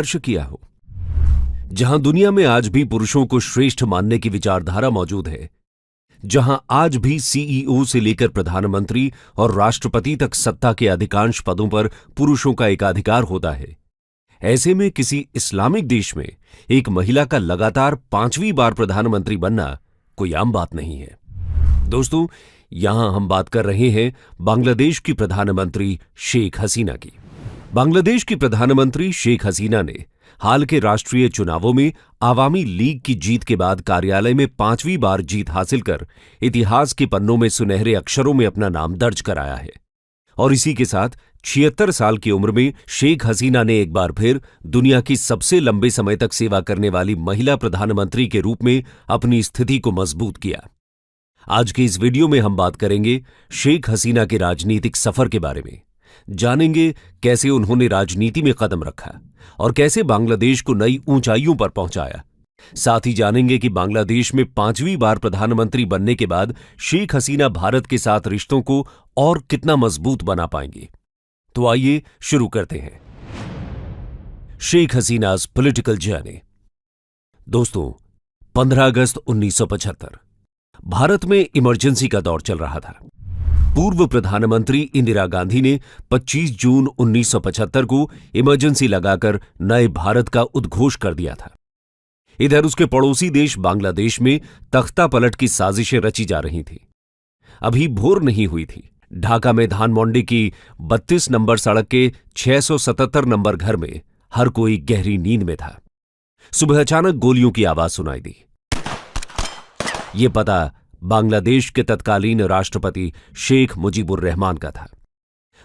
संघर्ष किया हो। जहां दुनिया में आज भी पुरुषों को श्रेष्ठ मानने की विचारधारा मौजूद है, जहां आज भी सीईओ से लेकर प्रधानमंत्री और राष्ट्रपति तक सत्ता के अधिकांश पदों पर पुरुषों का एकाधिकार होता है, ऐसे में किसी इस्लामिक देश में एक महिला का लगातार 5वीं बार प्रधानमंत्री बनना कोई आम बात नहीं है। दोस्तों, यहां हम बात कर रहे हैं बांग्लादेश की प्रधानमंत्री शेख हसीना की। बांग्लादेश की प्रधानमंत्री शेख हसीना ने हाल के राष्ट्रीय चुनावों में आवामी लीग की जीत के बाद कार्यालय में 5वीं बार जीत हासिल कर इतिहास के पन्नों में सुनहरे अक्षरों में अपना नाम दर्ज कराया है। और इसी के साथ 76 साल की उम्र में शेख हसीना ने एक बार फिर दुनिया की सबसे लंबे समय तक सेवा करने वाली महिला प्रधानमंत्री के रूप में अपनी स्थिति को मजबूत किया। आज के इस वीडियो में हम बात करेंगे शेख हसीना के राजनीतिक सफर के बारे में। जानेंगे कैसे उन्होंने राजनीति में कदम रखा और कैसे बांग्लादेश को नई ऊंचाइयों पर पहुंचाया। साथ ही जानेंगे कि बांग्लादेश में 5वीं बार प्रधानमंत्री बनने के बाद शेख हसीना भारत के साथ रिश्तों को और कितना मजबूत बना पाएंगे। तो आइए शुरू करते हैं शेख हसीना's पॉलिटिकल जर्नी। दोस्तों, 15 अगस्त 1975 भारत में इमरजेंसी का दौर चल रहा था। पूर्व प्रधानमंत्री इंदिरा गांधी ने 25 जून 1975 को इमरजेंसी लगाकर नए भारत का उद्घोष कर दिया था। इधर उसके पड़ोसी देश बांग्लादेश में तख्ता पलट की साजिशें रची जा रही थीं। अभी भोर नहीं हुई थी। ढाका में धानमंडी की 32 नंबर सड़क के 677 नंबर घर में हर कोई गहरी नींद में था। सुबह अचानक गोलियों की आवाज सुनाई दी। ये पता बांग्लादेश के तत्कालीन राष्ट्रपति शेख मुजीबुर रहमान का था।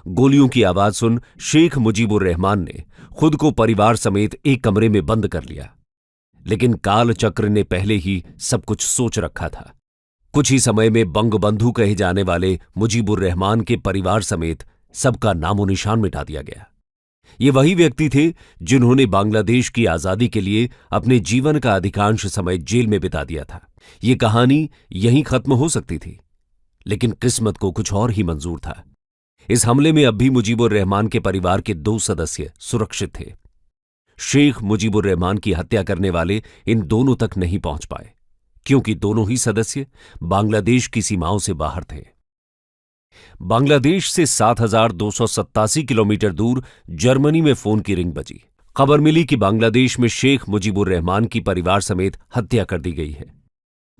गोलियों की आवाज सुन शेख मुजीबुर रहमान ने खुद को परिवार समेत एक कमरे में बंद कर लिया। लेकिन काल चक्र ने पहले ही सब कुछ सोच रखा था। कुछ ही समय में बंगबंधु कहे जाने वाले मुजीबुर रहमान के परिवार समेत सबका नामो निशान मिटा दिया गया। ये वही व्यक्ति थे जिन्होंने बांग्लादेश की आजादी के लिए अपने जीवन का अधिकांश समय जेल में बिता दिया था। ये कहानी यहीं खत्म हो सकती थी, लेकिन किस्मत को कुछ और ही मंजूर था। इस हमले में अब भी मुजीबुर रहमान के परिवार के 2 सदस्य सुरक्षित थे। शेख मुजीबुर रहमान की हत्या करने वाले इन दोनों तक नहीं पहुंच पाए, क्योंकि दोनों ही सदस्य बांग्लादेश की सीमाओं से बाहर थे। बांग्लादेश से 7,287 किलोमीटर दूर जर्मनी में फोन की रिंग बजी। खबर मिली कि बांग्लादेश में शेख मुजीबुर रहमान की परिवार समेत हत्या कर दी गई है।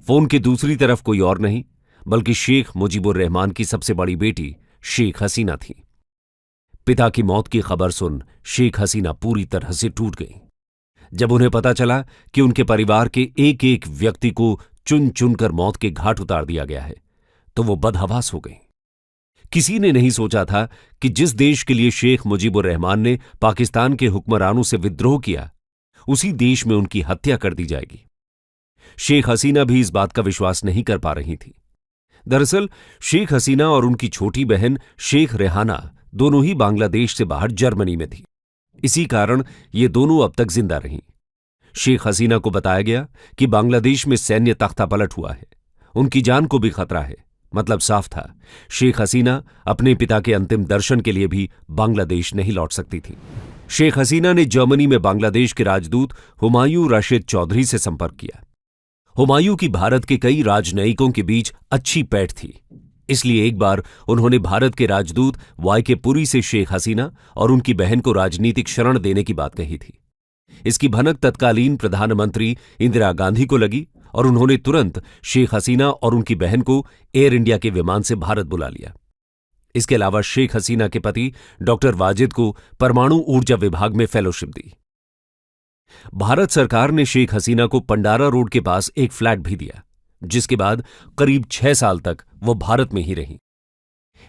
फोन की दूसरी तरफ कोई और नहीं बल्कि शेख मुजीबुर रहमान की सबसे बड़ी बेटी शेख हसीना थी। पिता की मौत की खबर सुन शेख हसीना पूरी तरह से टूट गई। जब उन्हें पता चला कि उनके परिवार के एक एक व्यक्ति को चुन चुनकर मौत के घाट उतार दिया गया है, तो वो बदहवास हो गई। किसी ने नहीं सोचा था कि जिस देश के लिए शेख मुजीबुर रहमान ने पाकिस्तान के हुक्मरानों से विद्रोह किया, उसी देश में उनकी हत्या कर दी जाएगी। शेख हसीना भी इस बात का विश्वास नहीं कर पा रही थी। दरअसल शेख हसीना और उनकी छोटी बहन शेख रेहाना दोनों ही बांग्लादेश से बाहर जर्मनी में थी। इसी कारण ये दोनों अब तक जिंदा रहीं। शेख हसीना को बताया गया कि बांग्लादेश में सैन्य तख्तापलट हुआ है, उनकी जान को भी खतरा है। मतलब साफ था, शेख हसीना अपने पिता के अंतिम दर्शन के लिए भी बांग्लादेश नहीं लौट सकती थी। शेख हसीना ने जर्मनी में बांग्लादेश के राजदूत हुमायूं राशिद चौधरी से संपर्क किया। हुमायूं की भारत के कई राजनयिकों के बीच अच्छी पैठ थी, इसलिए एक बार उन्होंने भारत के राजदूत वाई पुरी से शेख हसीना और उनकी बहन को राजनीतिक शरण देने की बात कही थी। इसकी भनक तत्कालीन प्रधानमंत्री इंदिरा गांधी को लगी और उन्होंने तुरंत शेख हसीना और उनकी बहन को एयर इंडिया के विमान से भारत बुला लिया। इसके अलावा शेख हसीना के पति डॉक्टर वाजिद को परमाणु ऊर्जा विभाग में फेलोशिप दी। भारत सरकार ने शेख हसीना को पंडारा रोड के पास एक फ्लैट भी दिया, जिसके बाद करीब 6 साल तक वो भारत में ही रहीं।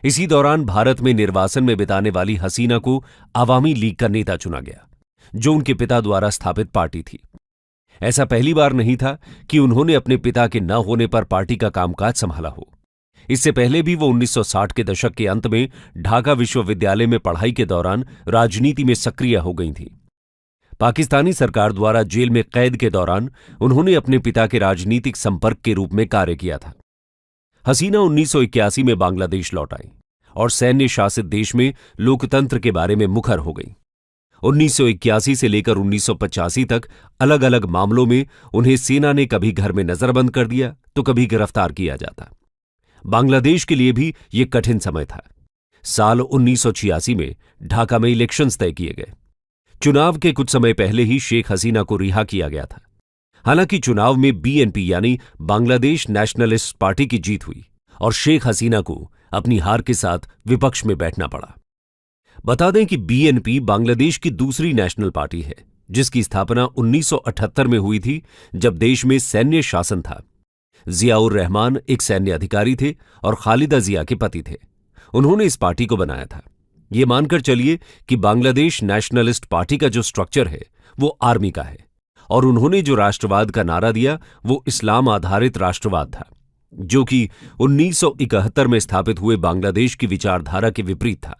इसी दौरान भारत में निर्वासन में बिताने वाली हसीना को आवामी लीग का नेता चुना गया, जो उनके पिता द्वारा स्थापित पार्टी थी। ऐसा पहली बार नहीं था कि उन्होंने अपने पिता के न होने पर पार्टी का कामकाज संभाला हो। इससे पहले भी वो 1960 के दशक के अंत में ढाका विश्वविद्यालय में पढ़ाई के दौरान राजनीति में सक्रिय हो गई थीं। पाकिस्तानी सरकार द्वारा जेल में कैद के दौरान उन्होंने अपने पिता के राजनीतिक संपर्क के रूप में कार्य किया था। हसीना 1981 में बांग्लादेश लौट आई और सैन्य शासित देश में लोकतंत्र के बारे में मुखर हो गई। 1981 से लेकर 1985 तक अलग अलग मामलों में उन्हें सेना ने कभी घर में नजरबंद कर दिया तो कभी गिरफ्तार किया जाता। बांग्लादेश के लिए भी यह कठिन समय था। साल 1986 में ढाका में इलेक्शंस तय किए गए। चुनाव के कुछ समय पहले ही शेख हसीना को रिहा किया गया था। हालांकि चुनाव में बीएनपी यानी बांग्लादेश नेशनलिस्ट पार्टी की जीत हुई और शेख हसीना को अपनी हार के साथ विपक्ष में बैठना पड़ा। बता दें कि बीएनपी बांग्लादेश की दूसरी नेशनल पार्टी है, जिसकी स्थापना 1978 में हुई थी, जब देश में सैन्य शासन था। जियाउर रहमान एक सैन्य अधिकारी थे और खालिदा जिया के पति थे। उन्होंने इस पार्टी को बनाया था। ये मानकर चलिए कि बांग्लादेश नेशनलिस्ट पार्टी का जो स्ट्रक्चर है वो आर्मी का है और उन्होंने जो राष्ट्रवाद का नारा दिया वो इस्लाम आधारित राष्ट्रवाद था, जो कि 1971 में स्थापित हुए बांग्लादेश की विचारधारा के विपरीत था।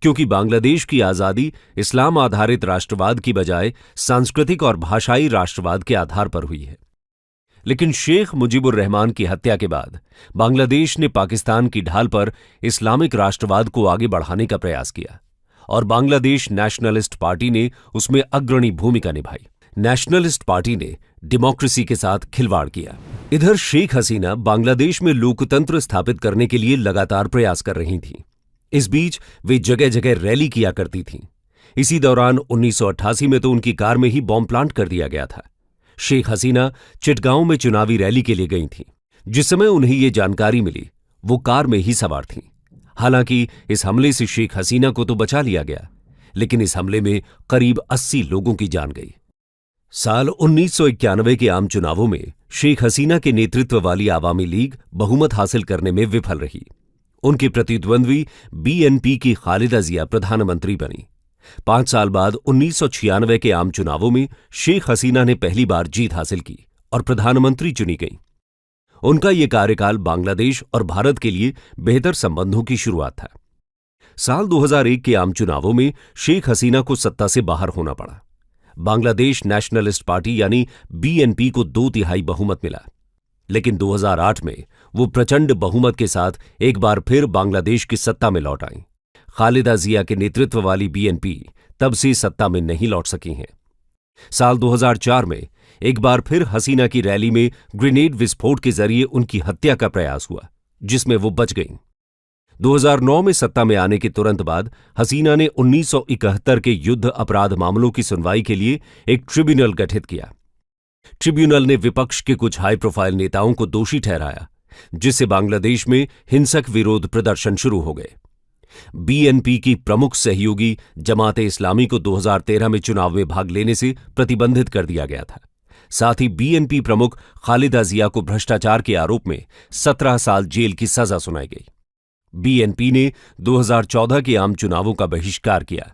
क्योंकि बांग्लादेश की आजादी इस्लाम आधारित राष्ट्रवाद की बजाय सांस्कृतिक और भाषाई राष्ट्रवाद के आधार पर हुई है। लेकिन शेख मुजीबुर रहमान की हत्या के बाद बांग्लादेश ने पाकिस्तान की ढाल पर इस्लामिक राष्ट्रवाद को आगे बढ़ाने का प्रयास किया और बांग्लादेश नेशनलिस्ट पार्टी ने उसमें अग्रणी भूमिका निभाई। नेशनलिस्ट पार्टी ने डेमोक्रेसी के साथ खिलवाड़ किया। इधर शेख हसीना बांग्लादेश में लोकतंत्र स्थापित करने के लिए लगातार प्रयास कर रही थीं। इस बीच वे जगह जगह रैली किया करती थीं। इसी दौरान 1988 में तो उनकी कार में ही बॉम्ब प्लांट कर दिया गया था। शेख हसीना चिटगांव में चुनावी रैली के लिए गई थीं। जिस समय उन्हें ये जानकारी मिली वो कार में ही सवार थीं। हालांकि इस हमले से शेख हसीना को तो बचा लिया गया, लेकिन इस हमले में करीब 80 लोगों की जान गई। साल 1991 के आम चुनावों में शेख हसीना के नेतृत्व वाली आवामी लीग बहुमत हासिल करने में विफल रही। उनके प्रतिद्वंद्वी बीएनपी की खालिदा जिया प्रधानमंत्री बनी। 5 साल बाद 1996 के आम चुनावों में शेख हसीना ने पहली बार जीत हासिल की और प्रधानमंत्री चुनी गईं। उनका यह कार्यकाल बांग्लादेश और भारत के लिए बेहतर संबंधों की शुरुआत था। साल 2001 के आम चुनावों में शेख हसीना को सत्ता से बाहर होना पड़ा। बांग्लादेश नेशनलिस्ट पार्टी यानी बीएनपी को 2/3 बहुमत मिला, लेकिन 2008 में वो प्रचंड बहुमत के साथ एक बार फिर बांग्लादेश की सत्ता में लौट आई। खालिदा जिया के नेतृत्व वाली बीएनपी तब से सत्ता में नहीं लौट सकी हैं। साल 2004 में एक बार फिर हसीना की रैली में ग्रेनेड विस्फोट के जरिए उनकी हत्या का प्रयास हुआ, जिसमें वो बच गईं। 2009 में सत्ता में आने के तुरंत बाद हसीना ने 1971 के युद्ध अपराध मामलों की सुनवाई के लिए एक ट्रिब्यूनल गठित किया। ट्रिब्यूनल ने विपक्ष के कुछ हाई प्रोफाइल नेताओं को दोषी ठहराया, जिससे बांग्लादेश में हिंसक विरोध प्रदर्शन शुरू हो गए। बीएनपी की प्रमुख सहयोगी जमाते इस्लामी को 2013 में चुनाव में भाग लेने से प्रतिबंधित कर दिया गया था। साथ ही बीएनपी प्रमुख खालिदा जिया को भ्रष्टाचार के आरोप में 17 साल जेल की सजा सुनाई गई। बीएनपी ने 2014 के आम चुनावों का बहिष्कार किया,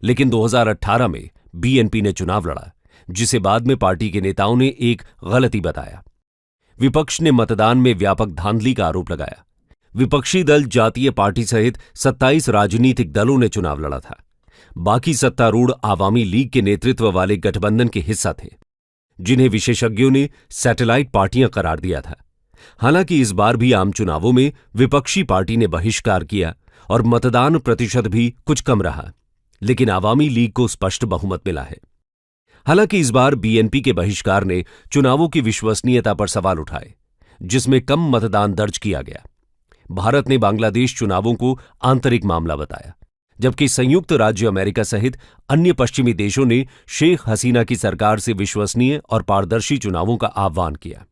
लेकिन 2018 में बीएनपी ने चुनाव लड़ा, जिसे बाद में पार्टी के नेताओं ने एक गलती बताया। विपक्ष ने मतदान में व्यापक धांधली का आरोप लगाया। विपक्षी दल जातीय पार्टी सहित 27 राजनीतिक दलों ने चुनाव लड़ा था। बाकी सत्तारूढ़ आवामी लीग के नेतृत्व वाले गठबंधन के हिस्सा थे, जिन्हें विशेषज्ञों ने सैटेलाइट पार्टियां करार दिया था। हालांकि इस बार भी आम चुनावों में विपक्षी पार्टी ने बहिष्कार किया और मतदान प्रतिशत भी कुछ कम रहा, लेकिन आवामी लीग को स्पष्ट बहुमत मिला है। हालांकि इस बार बीएनपी के बहिष्कार ने चुनावों की विश्वसनीयता पर सवाल उठाए, जिसमें कम मतदान दर्ज किया गया। भारत ने बांग्लादेश चुनावों को आंतरिक मामला बताया, जबकि संयुक्त राज्य अमेरिका सहित अन्य पश्चिमी देशों ने शेख हसीना की सरकार से विश्वसनीय और पारदर्शी चुनावों का आह्वान किया।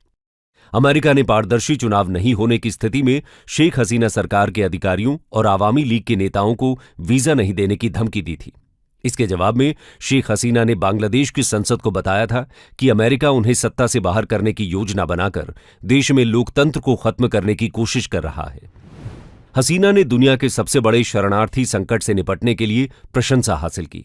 अमेरिका ने पारदर्शी चुनाव नहीं होने की स्थिति में शेख हसीना सरकार के अधिकारियों और आवामी लीग के नेताओं को वीजा नहीं देने की धमकी दी थी। इसके जवाब में शेख हसीना ने बांग्लादेश की संसद को बताया था कि अमेरिका उन्हें सत्ता से बाहर करने की योजना बनाकर देश में लोकतंत्र को खत्म करने की कोशिश कर रहा है। हसीना ने दुनिया के सबसे बड़े शरणार्थी संकट से निपटने के लिए प्रशंसा हासिल की।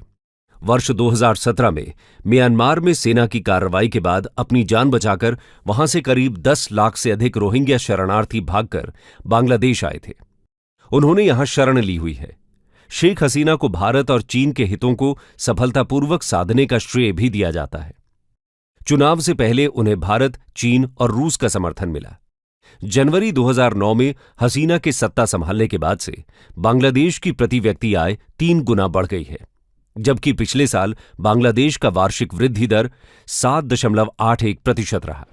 वर्ष 2017 में म्यांमार में सेना की कार्रवाई के बाद अपनी जान बचाकर वहां से करीब 10 लाख से अधिक रोहिंग्या शरणार्थी भागकर बांग्लादेश आए थे। उन्होंने यहां शरण ली हुई है। शेख हसीना को भारत और चीन के हितों को सफलतापूर्वक साधने का श्रेय भी दिया जाता है। चुनाव से पहले उन्हें भारत, चीन और रूस का समर्थन मिला। जनवरी 2009 में हसीना के सत्ता संभालने के बाद से बांग्लादेश की प्रति व्यक्ति आय 3 गुना बढ़ गई है। जबकि पिछले साल बांग्लादेश का वार्षिक वृद्धि दर 7.81% रहा।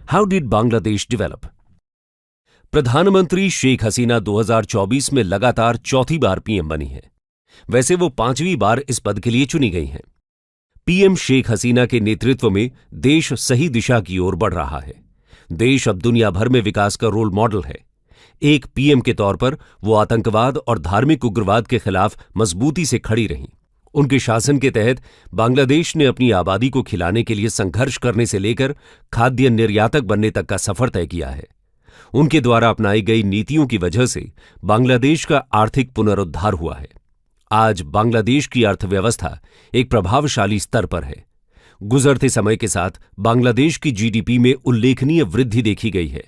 How did Bangladesh develop? प्रधानमंत्री शेख हसीना 2024 में लगातार चौथी बार पीएम बनी है। वैसे वो 5वीं बार इस पद के लिए चुनी गई हैं। पीएम शेख हसीना के नेतृत्व में देश सही दिशा की ओर बढ़ रहा है। देश अब दुनिया भर में विकास का रोल मॉडल है। एक पीएम के तौर पर वो आतंकवाद और धार्मिक उग्रवाद के खिलाफ मजबूती से खड़ी रहीं। उनके शासन के तहत बांग्लादेश ने अपनी आबादी को खिलाने के लिए संघर्ष करने से लेकर खाद्य निर्यातक बनने तक का सफर तय किया है। उनके द्वारा अपनाई गई नीतियों की वजह से बांग्लादेश का आर्थिक पुनरुद्धार हुआ है। आज बांग्लादेश की अर्थव्यवस्था एक प्रभावशाली स्तर पर है। गुजरते समय के साथ बांग्लादेश की जीडीपी में उल्लेखनीय वृद्धि देखी गई है।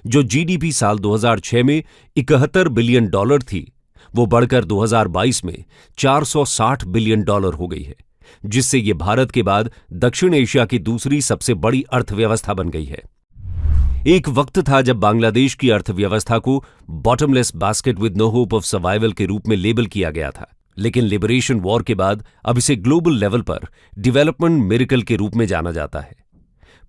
जो जीडीपी साल 2006 में $71 बिलियन थी, वो बढ़कर 2022 में $460 बिलियन हो गई है, जिससे ये भारत के बाद दक्षिण एशिया की दूसरी सबसे बड़ी अर्थव्यवस्था बन गई है। एक वक्त था जब बांग्लादेश की अर्थव्यवस्था को bottomless basket with no hope of survival के रूप में लेबल किया गया था, लेकिन लिबरेशन वॉर के बाद अब इसे ग्लोबल लेवल पर डेवलपमेंट मिरेकल के रूप में जाना जाता है।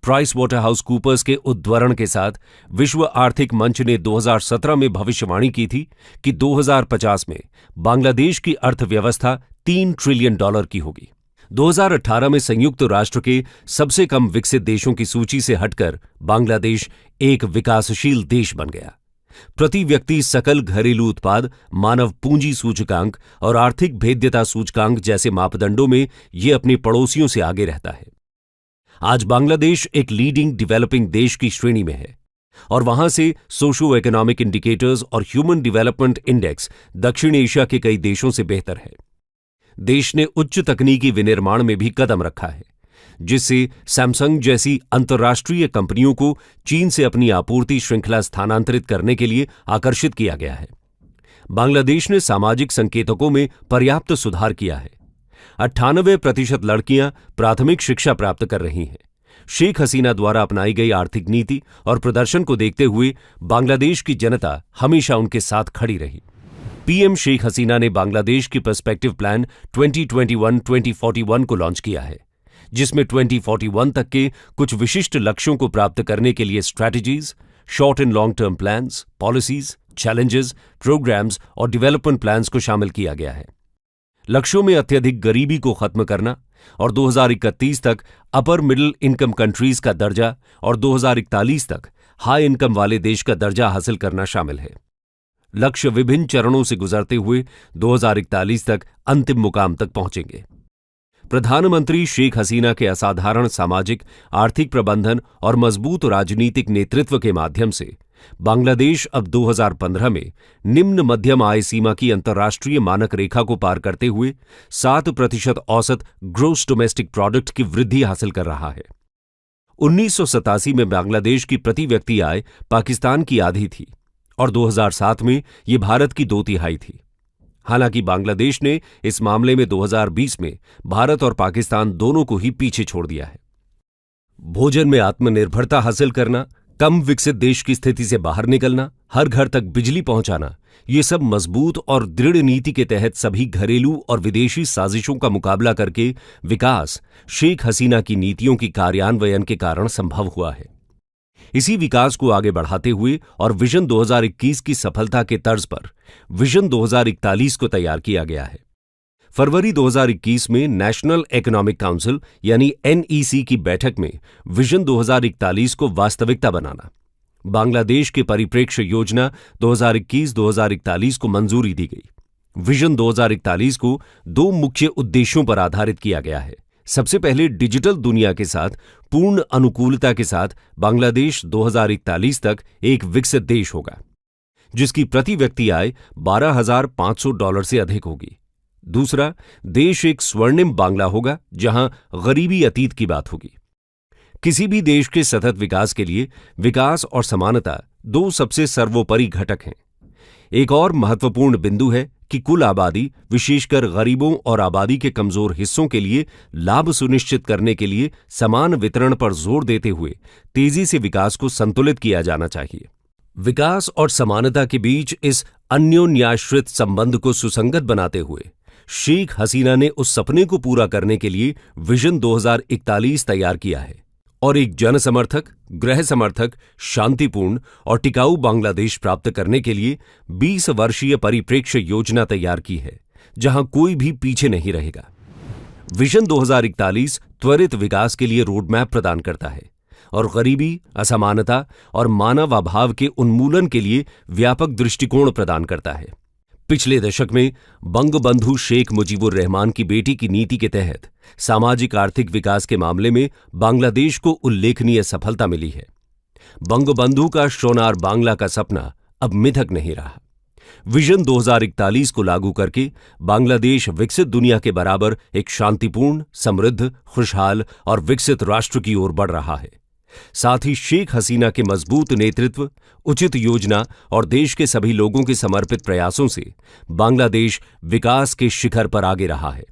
प्राइस वाटरहाउस कूपर्स के उद्धरण के साथ विश्व आर्थिक मंच ने 2017 में भविष्यवाणी की थी कि 2050 में बांग्लादेश की अर्थव्यवस्था $3 ट्रिलियन की होगी। 2018 में संयुक्त राष्ट्र के सबसे कम विकसित देशों की सूची से हटकर बांग्लादेश एक विकासशील देश बन गया। प्रति व्यक्ति सकल घरेलू उत्पाद, मानव पूंजी सूचकांक और आर्थिक भेद्यता सूचकांक जैसे मापदंडों में ये अपने पड़ोसियों से आगे रहता है। आज बांग्लादेश एक लीडिंग डेवलपिंग देश की श्रेणी में है और वहां से सोशो इकोनॉमिक इंडिकेटर्स और ह्यूमन डेवलपमेंट इंडेक्स दक्षिण एशिया के कई देशों से बेहतर है। देश ने उच्च तकनीकी विनिर्माण में भी कदम रखा है, जिससे सैमसंग जैसी अंतर्राष्ट्रीय कंपनियों को चीन से अपनी आपूर्ति श्रृंखला स्थानांतरित करने के लिए आकर्षित किया गया है। बांग्लादेश ने सामाजिक संकेतकों में पर्याप्त सुधार किया है। 98% लड़कियां प्राथमिक शिक्षा प्राप्त कर रही हैं। शेख हसीना द्वारा अपनाई गई आर्थिक नीति और प्रदर्शन को देखते हुए बांग्लादेश की जनता हमेशा उनके साथ खड़ी रही। पीएम शेख हसीना ने बांग्लादेश की पर्सपेक्टिव प्लान 2021-2041 को लॉन्च किया है, जिसमें 2041 तक के कुछ विशिष्ट लक्ष्यों को प्राप्त करने के लिए strategies, short and long term plans, policies, challenges, programs और डेवलपमेंट प्लान्स को शामिल किया गया है। लक्ष्यों में अत्यधिक गरीबी को खत्म करना और 2031 तक अपर मिडिल इनकम कंट्रीज का दर्जा और 2041 तक हाई इनकम वाले देश का दर्जा हासिल करना शामिल है। लक्ष्य विभिन्न चरणों से गुजरते हुए 2041 तक अंतिम मुकाम तक पहुंचेंगे। प्रधानमंत्री शेख हसीना के असाधारण सामाजिक, आर्थिक प्रबंधन और मजबूत राजनीतिक नेतृत्व के माध्यम से बांग्लादेश अब 2015 में निम्न मध्यम आय सीमा की अंतर्राष्ट्रीय मानक रेखा को पार करते हुए 7% औसत ग्रोस डोमेस्टिक प्रोडक्ट की वृद्धि हासिल कर रहा है। 1987 में बांग्लादेश की प्रति व्यक्ति आय पाकिस्तान की आधी थी और 2007 में ये भारत की 2/3 थी। हालांकि बांग्लादेश ने इस मामले में 2020 में भारत और पाकिस्तान दोनों को ही पीछे छोड़ दिया है। भोजन में आत्मनिर्भरता हासिल करना, कम विकसित देश की स्थिति से बाहर निकलना, हर घर तक बिजली पहुंचाना, ये सब मजबूत और दृढ़ नीति के तहत सभी घरेलू और विदेशी साजिशों का मुकाबला करके विकास शेख हसीना की नीतियों की कार्यान्वयन के कारण संभव हुआ है। इसी विकास को आगे बढ़ाते हुए और विजन 2021 की सफलता के तर्ज पर विजन 2041 को तैयार किया गया है। फरवरी 2021 में नेशनल इकोनॉमिक काउंसिल यानी NEC की बैठक में विजन 2041 को वास्तविकता बनाना, बांग्लादेश के परिप्रेक्ष्य योजना 2021-2041 को मंजूरी दी गई। विजन 2041 को 2 मुख्य उद्देश्यों पर आधारित किया गया है। सबसे पहले डिजिटल दुनिया के साथ पूर्ण अनुकूलता के साथ बांग्लादेश 2041 तक एक विकसित देश होगा, जिसकी प्रति व्यक्ति आय $12,500 से अधिक होगी। दूसरा, देश एक स्वर्णिम बांग्ला होगा जहां गरीबी अतीत की बात होगी। किसी भी देश के सतत विकास के लिए विकास और समानता 2 सबसे सर्वोपरि घटक हैं। एक और महत्वपूर्ण बिंदु है कि कुल आबादी, विशेषकर गरीबों और आबादी के कमजोर हिस्सों के लिए लाभ सुनिश्चित करने के लिए समान वितरण पर जोर देते हुए तेजी से विकास को संतुलित किया जाना चाहिए। विकास और समानता के बीच इस अन्योन्याश्रित संबंध को सुसंगत बनाते हुए शेख हसीना ने उस सपने को पूरा करने के लिए विजन 2041 तैयार किया है और एक जनसमर्थक, गृह समर्थक, शांतिपूर्ण और टिकाऊ बांग्लादेश प्राप्त करने के लिए 20 वर्षीय परिप्रेक्ष्य योजना तैयार की है, जहां कोई भी पीछे नहीं रहेगा। विजन 2041 त्वरित विकास के लिए रोडमैप प्रदान करता है और गरीबी, असमानता और मानवाभाव के उन्मूलन के लिए व्यापक दृष्टिकोण प्रदान करता है। पिछले दशक में बंगबंधु शेख मुजीबुर रहमान की बेटी की नीति के तहत सामाजिक आर्थिक विकास के मामले में बांग्लादेश को उल्लेखनीय सफलता मिली है। बंगबंधु का सोनार बांग्ला का सपना अब मिथक नहीं रहा। विजन 2041 को लागू करके बांग्लादेश विकसित दुनिया के बराबर एक शांतिपूर्ण, समृद्ध, खुशहाल और विकसित राष्ट्र की ओर बढ़ रहा है। साथ ही शेख हसीना के मजबूत नेतृत्व, उचित योजना और देश के सभी लोगों के समर्पित प्रयासों से बांग्लादेश विकास के शिखर पर आगे रहा है।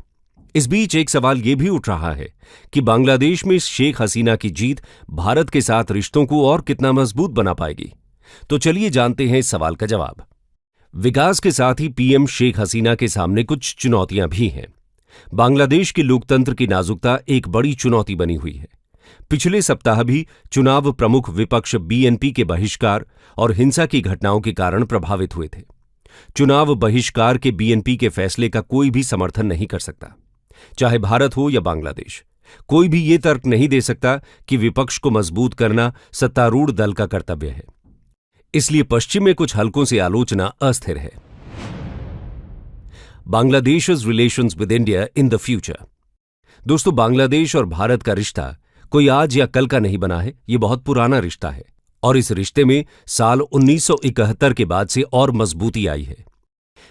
इस बीच एक सवाल यह भी उठ रहा है कि बांग्लादेश में शेख हसीना की जीत भारत के साथ रिश्तों को और कितना मजबूत बना पाएगी। तो चलिए जानते हैं इस सवाल का जवाब। विकास के साथ ही पीएम शेख हसीना के सामने कुछ चुनौतियां भी हैं। बांग्लादेश के लोकतंत्र की नाजुकता एक बड़ी चुनौती बनी हुई है। पिछले सप्ताह भी चुनाव प्रमुख विपक्ष बीएनपी के बहिष्कार और हिंसा की घटनाओं के कारण प्रभावित हुए थे। चुनाव बहिष्कार के बीएनपी के फैसले का कोई भी समर्थन नहीं कर सकता, चाहे भारत हो या बांग्लादेश। कोई भी ये तर्क नहीं दे सकता कि विपक्ष को मजबूत करना सत्तारूढ़ दल का कर्तव्य है। इसलिए पश्चिम में कुछ हलकों से आलोचना अस्थिर है। Bangladesh's relations with India in the future. दोस्तों, बांग्लादेश और भारत का रिश्ता कोई आज या कल का नहीं बना है। ये बहुत पुराना रिश्ता है और इस रिश्ते में साल 1971 के बाद से और मजबूती आई है।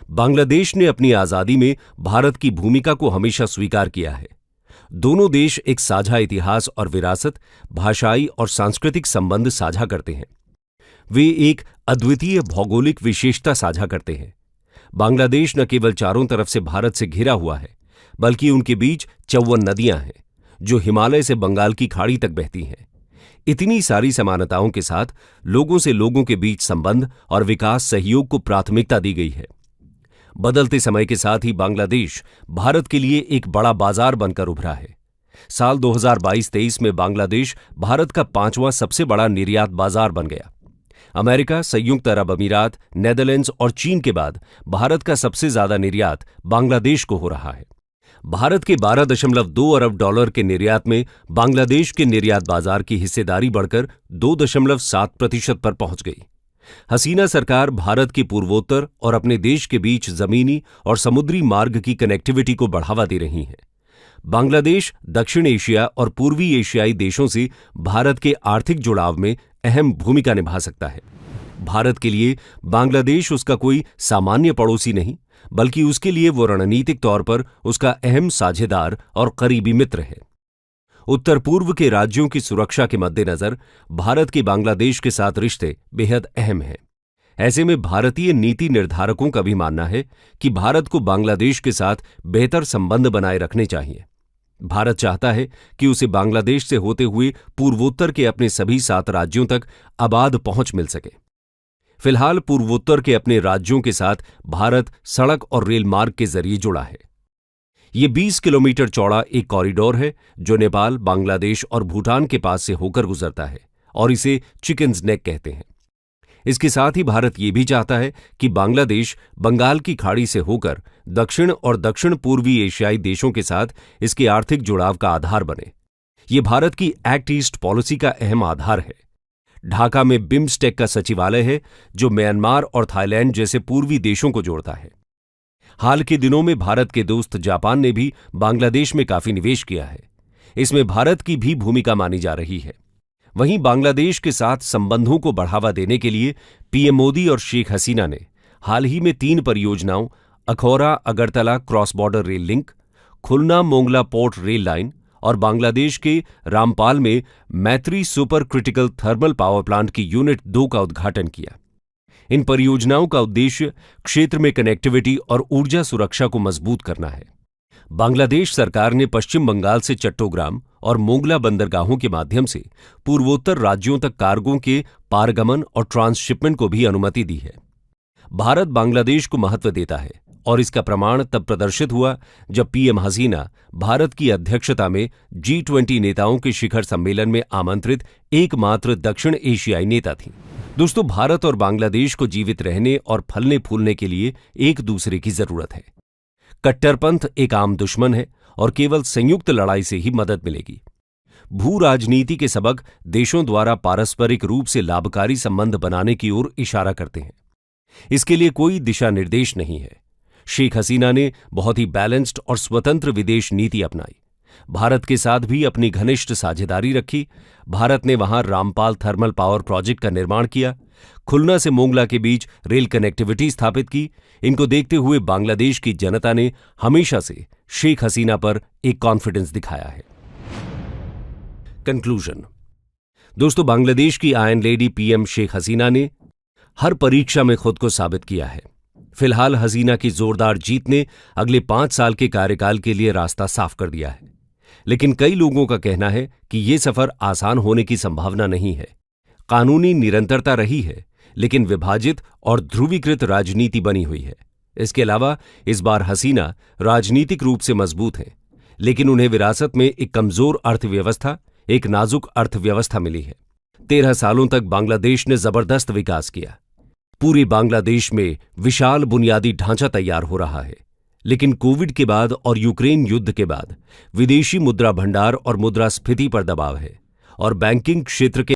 बांग्लादेश ने अपनी आजादी में भारत की भूमिका को हमेशा स्वीकार किया है। दोनों देश एक साझा इतिहास और विरासत, भाषाई और सांस्कृतिक संबंध साझा करते हैं। वे एक अद्वितीय भौगोलिक विशेषता साझा करते हैं। बांग्लादेश न केवल चारों तरफ से भारत से घिरा हुआ है, बल्कि उनके बीच 54 नदियां हैं जो हिमालय से बंगाल की खाड़ी तक बहती हैं। इतनी सारी समानताओं के साथ लोगों से लोगों के बीच संबंध और विकास सहयोग को प्राथमिकता दी गई है। बदलते समय के साथ ही बांग्लादेश भारत के लिए एक बड़ा बाजार बनकर उभरा है। साल 2022-23 में बांग्लादेश भारत का 5वां सबसे बड़ा निर्यात बाजार बन गया। अमेरिका, संयुक्त अरब अमीरात, नेदरलैंड्स और चीन के बाद भारत का सबसे ज्यादा निर्यात बांग्लादेश को हो रहा है। भारत के 12.2 अरब डॉलर के निर्यात में बांग्लादेश के निर्यात बाजार की हिस्सेदारी बढ़कर 2.7% पर पहुंच गई। हसीना सरकार भारत के पूर्वोत्तर और अपने देश के बीच जमीनी और समुद्री मार्ग की कनेक्टिविटी को बढ़ावा दे रही है। बांग्लादेश दक्षिण एशिया और पूर्वी एशियाई देशों से भारत के आर्थिक जुड़ाव में अहम भूमिका निभा सकता है। भारत के लिए बांग्लादेश उसका कोई सामान्य पड़ोसी नहीं, बल्कि उसके लिए वो रणनीतिक तौर पर उसका अहम साझेदार और करीबी मित्र है। उत्तर पूर्व के राज्यों की सुरक्षा के मद्देनजर भारत के बांग्लादेश के साथ रिश्ते बेहद अहम हैं। ऐसे में भारतीय नीति निर्धारकों का भी मानना है कि भारत को बांग्लादेश के साथ बेहतर संबंध बनाए रखने चाहिए। भारत चाहता है कि उसे बांग्लादेश से होते हुए पूर्वोत्तर के अपने सभी 7 राज्यों तक आबाद पहुंच मिल सके। फिलहाल पूर्वोत्तर के अपने राज्यों के साथ भारत सड़क और रेल मार्ग के जरिए जुड़ा है। ये 20 किलोमीटर चौड़ा एक कॉरिडोर है जो नेपाल, बांग्लादेश और भूटान के पास से होकर गुजरता है और इसे चिकन्स नेक कहते हैं। इसके साथ ही भारत ये भी चाहता है कि बांग्लादेश बंगाल की खाड़ी से होकर दक्षिण और दक्षिण पूर्वी एशियाई देशों के साथ इसके आर्थिक जुड़ाव का आधार बने। ये भारत की एक्ट ईस्ट पॉलिसी का अहम आधार है। ढाका में बिम्स्टेक का सचिवालय है जो म्यांमार और थाईलैंड जैसे पूर्वी देशों को जोड़ता है। हाल के दिनों में भारत के दोस्त जापान ने भी बांग्लादेश में काफी निवेश किया है। इसमें भारत की भी भूमिका मानी जा रही है। वहीं बांग्लादेश के साथ संबंधों को बढ़ावा देने के लिए पीएम मोदी और शेख हसीना ने हाल ही में 3 परियोजनाओं Akhaura Agartala cross border rail link, Khulna Mongla port rail line और बांग्लादेश के रामपाल में Maitree super critical thermal power plant की यूनिट 2 का उद्घाटन किया। इन परियोजनाओं का उद्देश्य क्षेत्र में कनेक्टिविटी और ऊर्जा सुरक्षा को मजबूत करना है। बांग्लादेश सरकार ने पश्चिम बंगाल से चट्टोग्राम और मोंगला बंदरगाहों के माध्यम से पूर्वोत्तर राज्यों तक कार्गो के पारगमन और ट्रांसशिपमेंट को भी अनुमति दी है। भारत बांग्लादेश को महत्व देता है और इसका प्रमाण तब प्रदर्शित हुआ जब पीएम हसीना भारत की अध्यक्षता में G20 नेताओं के शिखर सम्मेलन में आमंत्रित एकमात्र दक्षिण एशियाई नेता थीं। दोस्तों, भारत और बांग्लादेश को जीवित रहने और फलने फूलने के लिए एक दूसरे की जरूरत है। कट्टरपंथ एक आम दुश्मन है और केवल संयुक्त लड़ाई से ही मदद मिलेगी। भू राजनीति के सबक देशों द्वारा पारस्परिक रूप से लाभकारी संबंध बनाने की ओर इशारा करते हैं। इसके लिए कोई दिशा निर्देश नहीं है। शेख हसीना ने बहुत ही बैलेंस्ड और स्वतंत्र विदेश नीति अपनाई। भारत के साथ भी अपनी घनिष्ठ साझेदारी रखी। भारत ने वहां रामपाल थर्मल पावर प्रोजेक्ट का निर्माण किया। खुलना से मोंगला के बीच रेल कनेक्टिविटी स्थापित की। इनको देखते हुए बांग्लादेश की जनता ने हमेशा से शेख हसीना पर एक कॉन्फिडेंस दिखाया है। कंक्लूजन। दोस्तों, बांग्लादेश की iron lady PM Sheikh Hasina ने हर परीक्षा में खुद को साबित किया है। फिलहाल हसीना की जोरदार जीत ने अगले 5 साल के कार्यकाल के लिए रास्ता साफ कर दिया है। लेकिन कई लोगों का कहना है कि यह सफर आसान होने की संभावना नहीं है। कानूनी निरंतरता रही है, लेकिन विभाजित और ध्रुवीकृत राजनीति बनी हुई है। इसके अलावा इस बार हसीना राजनीतिक रूप से मजबूत हैं, लेकिन उन्हें विरासत में एक कमजोर अर्थव्यवस्था, एक नाजुक अर्थव्यवस्था मिली है। 13 सालों तक बांग्लादेश ने जबरदस्त विकास किया। पूरे बांग्लादेश में विशाल बुनियादी ढांचा तैयार हो रहा है। लेकिन कोविड के बाद और यूक्रेन युद्ध के बाद विदेशी मुद्रा भंडार और मुद्रास्फीति पर दबाव है और बैंकिंग क्षेत्र के